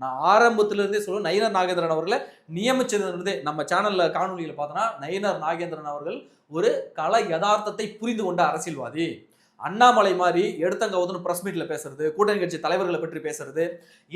நான் ஆரம்பத்துல இருந்தே சொல்லுவேன், நயினார் நாகேந்திரன் அவர்களை நியமிச்சதிலிருந்தே நம்ம சேனல்ல காணொலியில பார்த்தோன்னா, நயினார் நாகேந்திரன் அவர்கள் ஒரு கள யதார்த்தத்தை புரிந்து கொண்ட அரசியல்வாதி. அண்ணாமலை மாதிரி எடுத்தங்கவுதுன்னு பிரஸ் மீட்ல பேசுறது, கூட்டணி கட்சி தலைவர்களை பற்றி பேசுறது,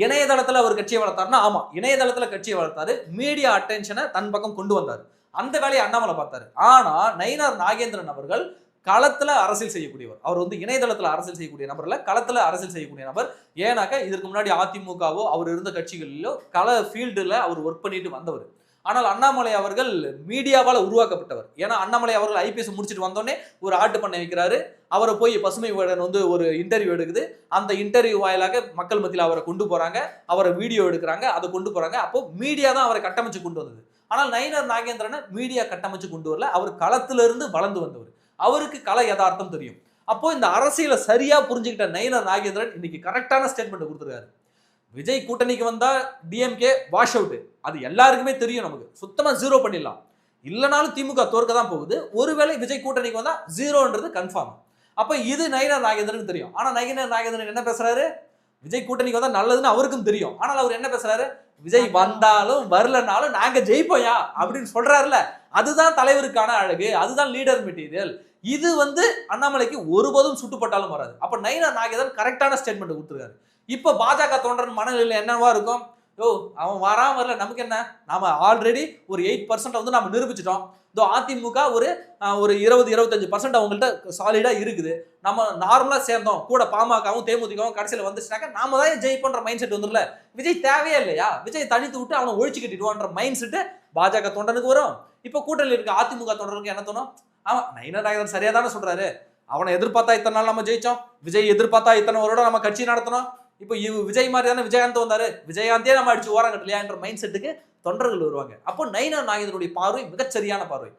இணையதளத்துல அவர் கட்சியை வளர்த்தாருன்னா, ஆமா இணையதளத்துல கட்சியை வளர்த்தாரு, மீடியா அட்டென்ஷனை தன் பக்கம் கொண்டு வந்தார். அந்த வேலையை அண்ணாமலை பார்த்தாரு. ஆனா நயினார் நாகேந்திரன் அவர்கள் களத்துல அரசியல் செய்யக்கூடியவர். அவர் வந்து இணையதளத்துல அரசியல் செய்யக்கூடிய நபர் இல்ல, களத்துல அரசியல் செய்யக்கூடிய நபர். ஏன்னாக்க இதற்கு முன்னாடி அதிமுகவோ அவர் இருந்த கட்சிகளிலோ கள ஃபீல்டுல அவர் ஒர்க் பண்ணிட்டு வந்தவர். ஆனால் அண்ணாமலை அவர்கள் மீடியாவால் உருவாக்கப்பட்டவர். ஏன்னா அண்ணாமலை அவர்கள் ஐபிஎஸ் முடிச்சுட்டு வந்தோடனே ஒரு ஆட்டு பண்ணை வைக்கிறாரு. அவரை போய் பசுமை விகடன் வந்து ஒரு இன்டர்வியூ எடுக்குது. அந்த இன்டர்வியூ வாயிலாக மக்கள் மத்தியில் அவரை கொண்டு போறாங்க, அவரை வீடியோ எடுக்கிறாங்க, அதை கொண்டு போறாங்க. அப்போ மீடியா தான் அவரை கட்டமைச்சு கொண்டு வந்தது. ஆனால் நயினார் நாகேந்திரனை மீடியா கட்டமைச்சு கொண்டு வரல, அவர் களத்திலிருந்து வளர்ந்து வந்தவர். அவருக்கு கள யதார்த்தம் தெரியும். அப்போ இந்த அரசியலை சரியா புரிஞ்சுக்கிட்ட நயினார் நாகேந்திரன் இன்னைக்கு கரெக்டான ஸ்டேட்மெண்ட் கொடுத்துருக்காரு. விஜய் கூட்டணிக்கு வந்தா டிஎம்கே வாஷ் அவுட், அது எல்லாருக்குமே தெரியும். நமக்கு சுத்தமா ஜீரோ பண்ணிடலாம். இல்லனாலும் திமுக தோற்க தான் போகுது. ஒருவேளை விஜய் கூட்டணிக்கு வந்தா ஜீரோன்றது கன்ஃபார்ம். அப்ப இது நயினார் நாகேந்திரன் தெரியும். ஆனா நயினார் நாகேந்திரன் என்ன பேசுறாரு? விஜய் கூட்டணிக்கு வந்தா நல்லதுன்னு அவருக்கும் தெரியும். ஆனால் அவர் என்ன பேசுறாரு? விஜய் வந்தாலும் வரலனாலும் நாங்க ஜெயிப்போயா அப்படின்னு சொல்றாருல. அதுதான் தலைவருக்கான அழகு, அதுதான் லீடர் மெட்டீரியல். இது வந்து அண்ணாமலைக்கு ஒருபோதும் சுட்டுப்பட்டாலும் வராது. அப்ப நயினார் நாகேந்திரன் கரெக்டான ஸ்டேட்மெண்ட் கொடுத்துருக்காரு. இப்ப பாஜக தொண்டர் மனநிலையில என்னவா இருக்கும்? யோ அவன் வராம வரல, நமக்கு என்ன, நாம ஆல்ரெடி ஒரு 8% வந்து நம்ம நிரூபிச்சிட்டோம். அதிமுக ஒரு 20-25% அவங்கள்ட்ட சாலிடா இருக்குது. நம்ம நார்மலா சேர்ந்தோம், கூட பாமகவும் தேமுதிகவும் கடைசியில் வந்துச்சுனாக்க நாம தான் ஜெயிப்போன்ற மைண்ட் செட் வந்துடல. விஜய் தேவையே இல்லையா? விஜய் தனித்து விட்டு அவனை ஒழிச்சு கட்டிடுவான்ற மைண்ட் செட் பாஜக தொண்டனுக்கு வரும். இப்ப கூட்டணியில் இருக்க அதிமுக தொண்டனுக்கு என்ன தோணும்? ஆமா நயினார் நாகேந்திரன் சரியா தானே சொல்றாரு. அவனை எதிர்பார்த்தா இத்தனை நாள் நம்ம ஜெயிச்சோம், விஜய் எதிர்பார்த்தா இத்தனை வருடம் நம்ம கட்சி நடத்தணும். இப்போ விஜய் மாதிரி தானே விஜயகாந்த் வந்தாரு, விஜயகாந்தே நம்ம அடிச்சு ஓரம் கட்டலையா என்ற மைண்ட் செட்டுக்கு தொண்டர்கள் வருவாங்க. அப்போ நயினார் நாகேந்திரனுடைய பார்வை மிகச்சரியான பார்வை.